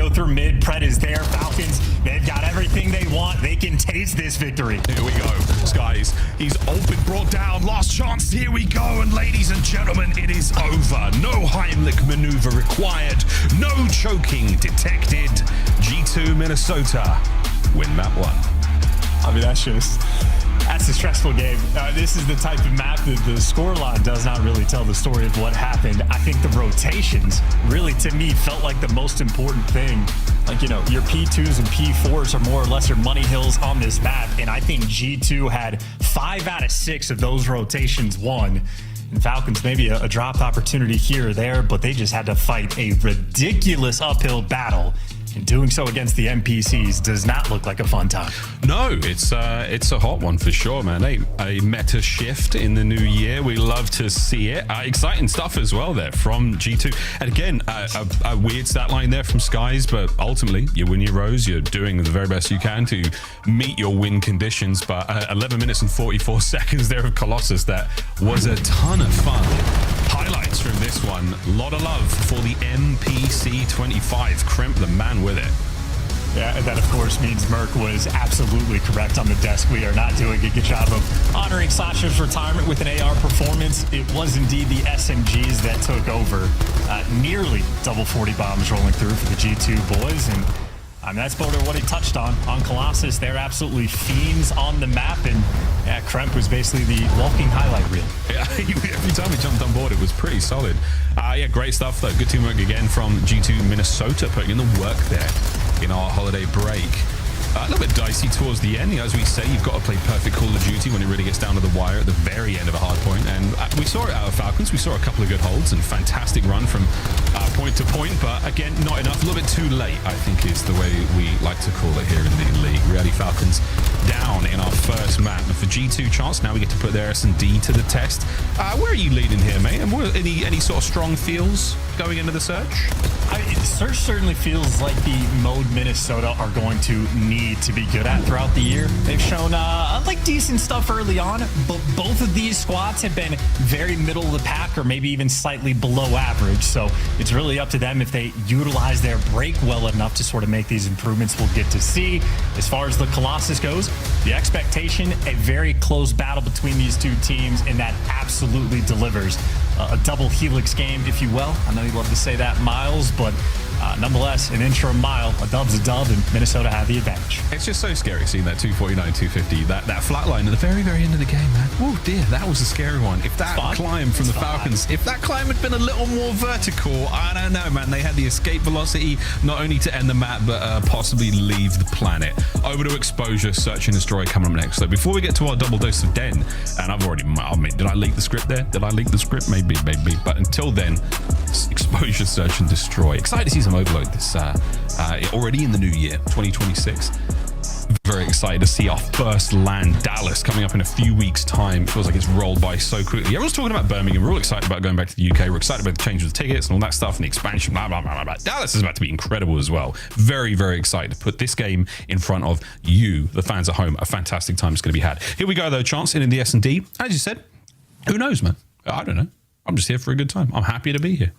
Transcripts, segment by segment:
go through mid. Pred is there. Falcons, they've got everything they want. They can taste this victory. Here we go. Skies, he's open, brought down. Last chance. Here we go. And ladies and gentlemen, it is over. No Heimlich maneuver required. No choking detected. G2 Minnesota win map 1. I mean, that's a stressful game. This is the type of map that the scoreline does not really tell the story of what happened. I think the rotations really, to me, felt like the most important thing. Like, you know, your P2s and P4s are more or less your money hills on this map. And I think G2 had 5 out of 6 of those rotations won. And Falcons, maybe a dropped opportunity here or there, but they just had to fight a ridiculous uphill battle. And doing so against the NPCs does not look like a fun time. No, it's a hot one for sure, man. A meta shift in the new year. We love to see it. Exciting stuff as well there from G2. And again, a weird stat line there from Skies, but ultimately you win your rows. You're doing the very best you can to meet your win conditions. But 11 minutes and 44 seconds there of Colossus. That was a ton of fun. Highlights from this one. A lot of love for the MPC 25. Crimp the man with it. Yeah, and that of course means Merc was absolutely correct on the desk. We are not doing a good job of honoring Sasha's retirement with an AR performance. It was indeed the SMGs that took over. Nearly double 40 bombs rolling through for the G2 boys. And I mean, that's Boulder what he touched on Colossus. They're absolutely fiends on the map, and yeah, Kremp was basically the walking highlight reel. Yeah, every time he jumped on board, it was pretty solid. Yeah, great stuff though. Good teamwork again from G2 Minnesota, putting in the work there in our holiday break. A little bit dicey towards the end. As we say, you've got to play perfect Call of Duty when it really gets down to the wire at the very end of a hard point. And we saw it out of Falcons. We saw a couple of good holds and fantastic run from point to point. But again, not enough. A little bit too late, I think, is the way we like to call it here in the league. Really, Falcons down in our first map. And for G2 chance, now we get to put their S&D to the test. Where are you leading here, mate? And what, any sort of strong feels going into the search? Search certainly feels like the mode Minnesota are going to need to be good at throughout the year. They've shown like decent stuff early on, but both of these squads have been very middle of the pack or maybe even slightly below average. So it's really up to them if they utilize their break well enough to sort of make these improvements. We'll get to see. As far as the Colossus goes, the expectation, a very close battle between these two teams, and that absolutely delivers. A double helix game, if you will. I know you love to say that, Miles, but nonetheless, an interim mile, a dub's a dub, and Minnesota have the advantage. It's just so scary seeing that 249, 250, that flat line at the very, very end of the game, man. Oh dear, that was a scary one. If that climb from the Falcons, if that climb had been a little more vertical, I don't know, man. They had the escape velocity, not only to end the map, but possibly leave the planet. Over to Exposure, Search and Destroy coming up next. So before we get to our double dose of Den, and I've already, I mean, did I leak the script there? Did I leak the script? Maybe. But until then, Exposure, Search and Destroy. Excited to see some Overload this already in the new year, 2026. Very excited to see our first LAN Dallas coming up in a few weeks' time. Feels like it's rolled by so quickly. Everyone's talking about Birmingham. We're all excited about going back to the UK. We're excited about the change of the tickets and all that stuff and the expansion. Blah, blah, blah, blah, blah. Dallas is about to be incredible as well. Very, very excited to put this game in front of you, the fans at home. A fantastic time is going to be had. Here we go, though. Chance in the S&D. As you said, who knows, man? I don't know. I'm just here for a good time. I'm happy to be here.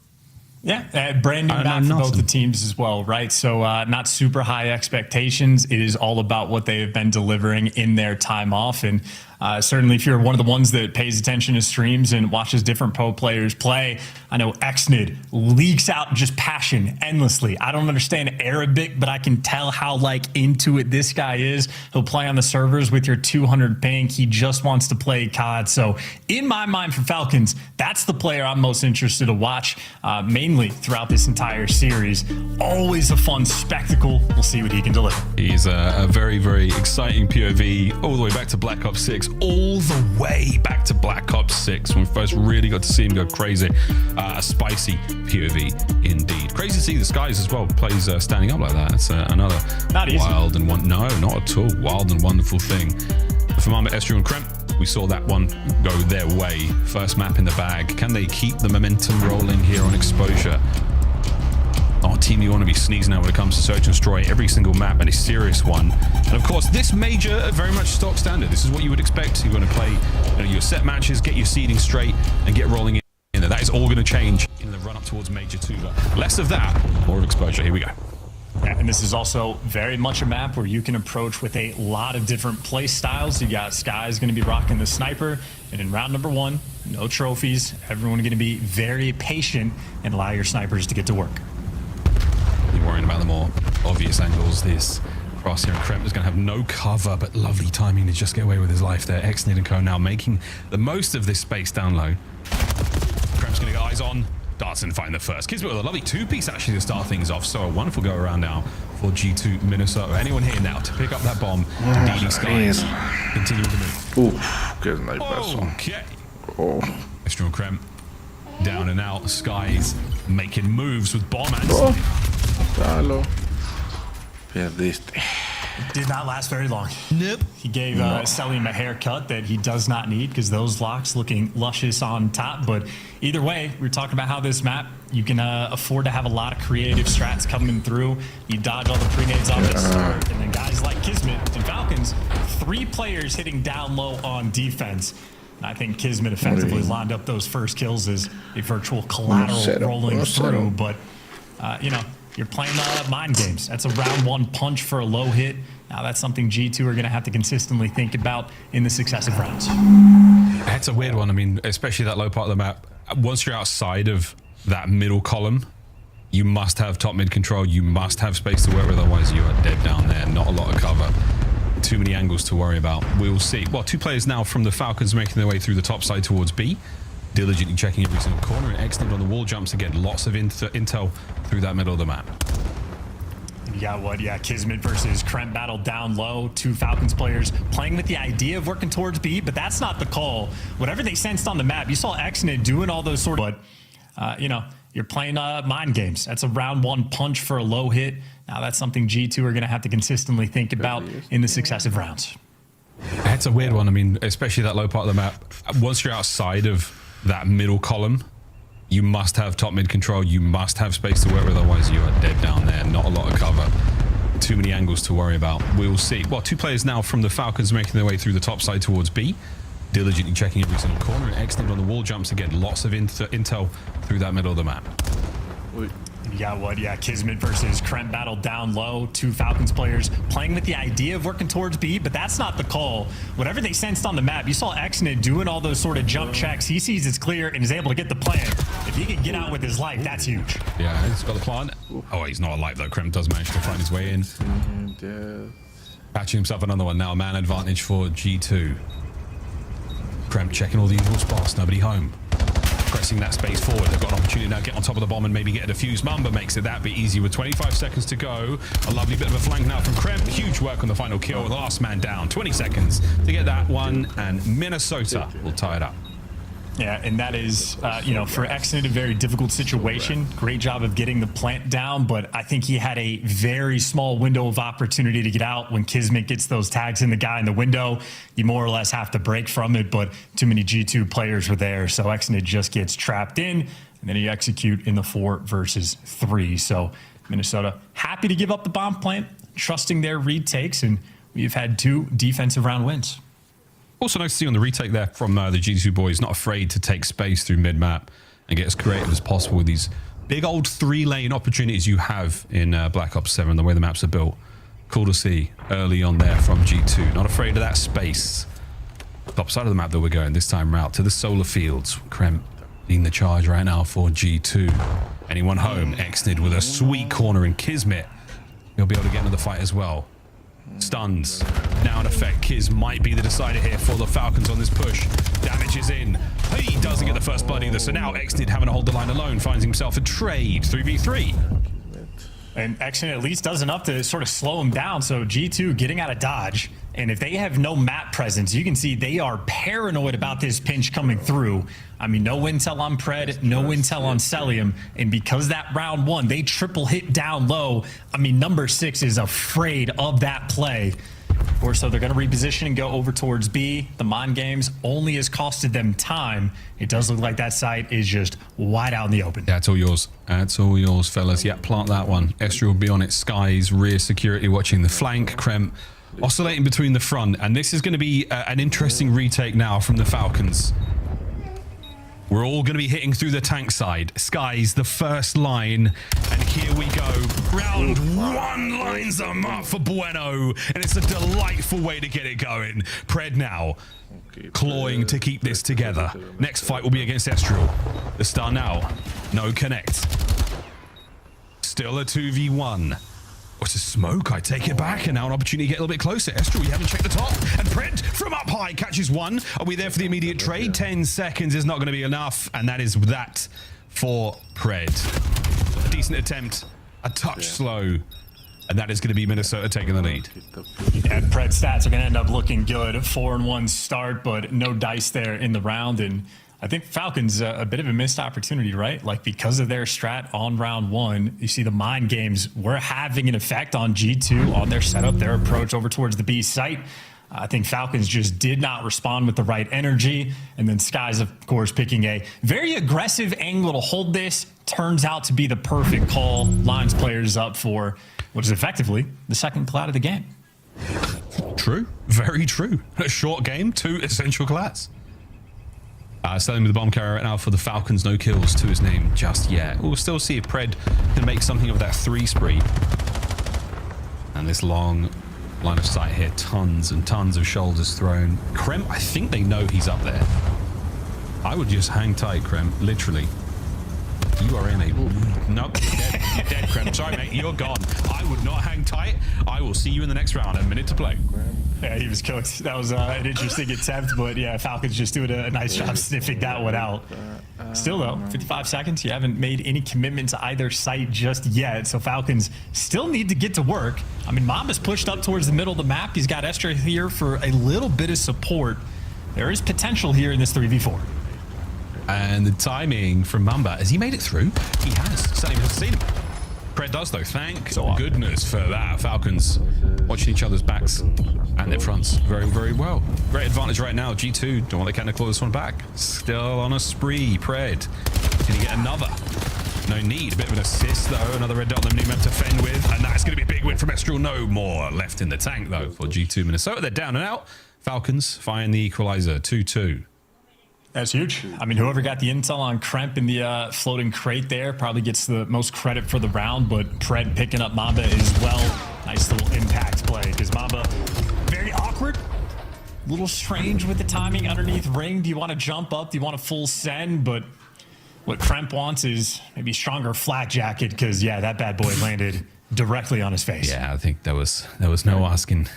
Yeah, brand new map for both the teams as well, right? So not super high expectations. It is all about what they have been delivering in their time off. And certainly if you're one of the ones that pays attention to streams and watches different pro players play, I know Xnid leaks out just passion endlessly. I don't understand Arabic, but I can tell how like into it this guy is. He'll play on the servers with your 200 ping. He just wants to play COD. So in my mind for Falcons, that's the player I'm most interested to watch, mainly throughout this entire series. Always a fun spectacle. We'll see what he can deliver. He's a very, very exciting POV all the way back to Black Ops 6. All the way back to Black Ops 6 when we first really got to see him go crazy. A spicy POV indeed. Crazy to see the Skies as well plays standing up like that. It's another wild and no, not at all. Wild and wonderful thing. For Mama, Esther and Kremp, we saw that one go their way. First map in the bag. Can they keep the momentum rolling here on Exposure? Our team, you want to be sneezing out when it comes to Search and Destroy every single map, and a serious one. And of course, this major, very much stock standard. This is what you would expect. You're going to play your set matches, get your seeding straight, and get rolling in. That is all going to change in the run up towards Major 2. But less of that, more of Exposure. Here we go. And this is also very much a map where you can approach with a lot of different play styles. You got Sky's going to be rocking the sniper. And in round number 1, no trophies. Everyone going to be very patient and allow your snipers to get to work. You're worrying about the more obvious angles. This Crosshair and Kremp is going to have no cover, but lovely timing to just get away with his life there. Xnid and Co now making the most of this space down low. Kremp's going to get eyes on. Darts and find the first. Kismet with a lovely 2-piece actually to start things off. So a wonderful go around now for G2 Minnesota. Anyone here now to pick up that bomb? Dealing Skies. Continue with the move. Good night, okay. Restream Kremp down and out. Skies making moves with bomb and Dalo. Perdiste. Did not last very long. Nope. He gave Selim a haircut that he does not need because those locks looking luscious on top. But either way, we're talking about how this map, you can afford to have a lot of creative strats coming through. You dodge all the pre-nades off at start. And then guys like Kismet and Falcons, 3 players hitting down low on defense. And I think Kismet effectively lined up those first kills as a virtual collateral rolling through. But, you know, you're playing mind games. That's a round 1 punch for a low hit. Now that's something G2 are going to have to consistently think about in the successive rounds. That's a weird one. I mean, especially that low part of the map. Once you're outside of that middle column, you must have top mid control. You must have space to work with. Otherwise, you are dead down there. Not a lot of cover. Too many angles to worry about. We'll see. Well, 2 players now from the Falcons making their way through the top side towards B. Diligently checking every single corner, and Xnid on the wall jumps again. Lots of intel through that middle of the map. You got what? Yeah, Kismet versus Kremp battle down low. 2 Falcons players playing with the idea of working towards B, but that's not the call. Whatever they sensed on the map, you saw Xnid doing all those sort of, but you know, you're playing mind games. That's a round 1 punch for a low hit. Now that's something G2 are going to have to consistently think about in the successive rounds. That's a weird one. I mean, especially that low part of the map. Once you're outside of that middle column, you must have top mid control. You must have space to work with. Otherwise, you are dead down there. Not a lot of cover. Too many angles to worry about. We'll see. Well, 2 players now from the Falcons making their way through the top side towards B. Diligently checking every single corner, and Xnid on the wall jumps again. Lots of intel through that middle of the map. You got what? Yeah, Kismet versus Kremp battle down low. 2 Falcons players playing with the idea of working towards B, but that's not the call. Whatever they sensed on the map, you saw Xnid doing all those sort of jump checks. He sees it's clear and is able to get the plan. If he can get out with his life, that's huge. Yeah, he's got the plan. Oh, he's not alive though. Kremp does manage to find his way in. Patching himself another one now. Man advantage for G2. Kremp checking all the usual spots. Nobody home. Pressing that space forward. They've got an opportunity now to get on top of the bomb and maybe get a defuse. Mamba makes it that bit easy with 25 seconds to go. A lovely bit of a flank now from Kremp. Huge work on the final kill. The last man down. 20 seconds to get that one, and Minnesota will tie it up. Yeah, and that is, you know, for Xnid, a very difficult situation. Great job of getting the plant down, but I think he had a very small window of opportunity to get out. When Kismet gets those tags in the guy in the window, you more or less have to break from it, but too many G2 players were there, so Xnid just gets trapped in, and then you execute in the 4 versus 3. So Minnesota happy to give up the bomb plant, trusting their retakes, and we've had 2 defensive round wins. Also nice to see on the retake there from the G2 boys, not afraid to take space through mid-map and get as creative as possible with these big old 3-lane opportunities you have in Black Ops 7, the way the maps are built. Cool to see early on there from G2. Not afraid of that space. Top side of the map that we're going this time route to the solar fields. Kremp leading the charge right now for G2. Anyone home? Xnid with a sweet corner, and Kismet, he'll be able to get into the fight as well. Stuns now in effect. Kiz might be the decider here for the Falcons on this push. Damage is in. He doesn't get the first blood either, so now Xnid having to hold the line alone finds himself a trade 3v3. And Xnid at least does enough to sort of slow him down. So G2 getting out of dodge. And if they have no map presence, you can see they are paranoid about this pinch coming through. I mean, no intel on Pred, no intel on Celium. And because that round 1, they triple hit down low. I mean, number 6 is afraid of that play. Or so they're going to reposition and go over towards B. The Mon games only has costed them time. It does look like that site is just wide out in the open. That's all yours. That's all yours, fellas. Yeah, plant that one. Esther will be on its skies. Rear security watching the flank. Kremp oscillating between the front. And this is going to be an interesting retake now from the Falcons. We're all going to be hitting through the tank side. Skies, the first line. And here we go. Round one lines them up for Bueno. And it's a delightful way to get it going. Pred now clawing to keep this together. Next fight will be against Estriel. The star now. No connect. Still a 2v1. What's a smoke? I take it back, and now an opportunity to get a little bit closer. Estriel, you haven't checked the top, and Pred from up high catches one. Are we there for the immediate trade? 10 seconds is not going to be enough, and that is that for Pred. A decent attempt, a touch slow, and that is going to be Minnesota taking the lead. And Pred's stats are going to end up looking good. 4-1 start, but no dice there in the round, and I think Falcons a bit of a missed opportunity, right? Like, because of their strat on round one, you see the mind games were having an effect on G2, on their setup, their approach over towards the B site. I think Falcons just did not respond with the right energy. And then Skies, of course, picking a very aggressive angle to hold this. Turns out to be the perfect call. Lines players up for what is effectively the second cloud of the game. True. Very true. A short game, 2 essential class. Selling with the bomb carrier right now for the Falcons. No kills to his name just yet. We'll still see if Pred can make something of that 3 spree. And this long line of sight here. Tons and tons of shoulders thrown. Krem, I think they know he's up there. I would just hang tight, Krem. Literally. You are in a... Nope. You're dead, Krem. Sorry, mate. You're gone. I would not hang tight. I will see you in the next round. A minute to play. Yeah, he was cooked. That was an interesting attempt, but yeah, Falcons just doing a nice job sniffing that one out. Still, though, 55 seconds. You haven't made any commitment to either site just yet, so Falcons still need to get to work. I mean, Mamba's pushed up towards the middle of the map. He's got Estriel here for a little bit of support. There is potential here in this 3v4. And the timing from Mamba, has he made it through? He has. Certainly has seen him. Pred does, though. Thank goodness for that. Falcons watching each other's backs and their fronts very, very well. Great advantage right now. G2 don't want to kind of claw this one back. Still on a spree. Pred. Can he get another? No need. A bit of an assist, though. Another red dot on the new map to fend with. And that's going to be a big win from Estriel. No more left in the tank, though, for G2 Minnesota. They're down and out. Falcons find the equalizer. 2-2. That's huge. I mean, whoever got the intel on Kremp in the floating crate there probably gets the most credit for the round, but Pred picking up Mamba as well. Nice little impact play, because Mamba, very awkward, a little strange with the timing underneath ring. Do you want to jump up? Do you want a full send? But what Kremp wants is maybe stronger flat jacket, because, yeah, that bad boy landed directly on his face. Yeah, I think there was no asking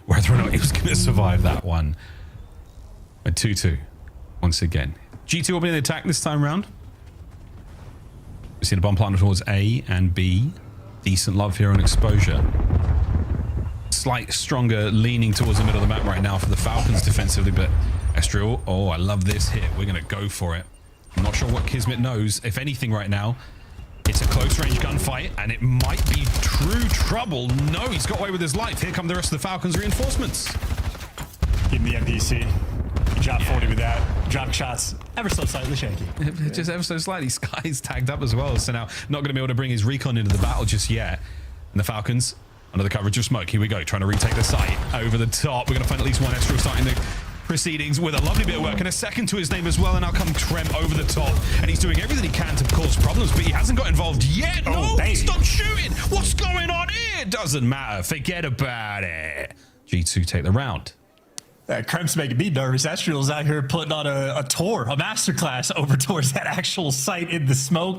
whether or not he was going to survive that one. A 2-2. Once again, G2 will be in the attack this time round. We've seen a bomb planted towards A and B. Decent love here on exposure. Slight stronger leaning towards the middle of the map right now for the Falcons defensively, but Estriel, oh, I love this hit. We're going to go for it. I'm not sure what Kismet knows. If anything right now, it's a close range gunfight, and it might be true trouble. No, he's got away with his life. Here come the rest of the Falcons reinforcements. Give him the NPC. Good job, 40 with that. Drop shots ever so slightly shaky. Just ever so slightly. Sky's tagged up as well, so now not going to be able to bring his recon into the battle just yet. And the Falcons, under the coverage of smoke, here we go, trying to retake the site over the top. We're going to find at least one Estriel starting the proceedings with a lovely bit of work and a second to his name as well. And now come Trem over the top, and he's doing everything he can to cause problems, but he hasn't got involved yet. No, he stopped shooting. What's going on here? Doesn't matter. Forget about it. G2 take the round. Kremp's making me nervous. Estriel's out here putting on a tour, a masterclass over towards that actual site in the smoke.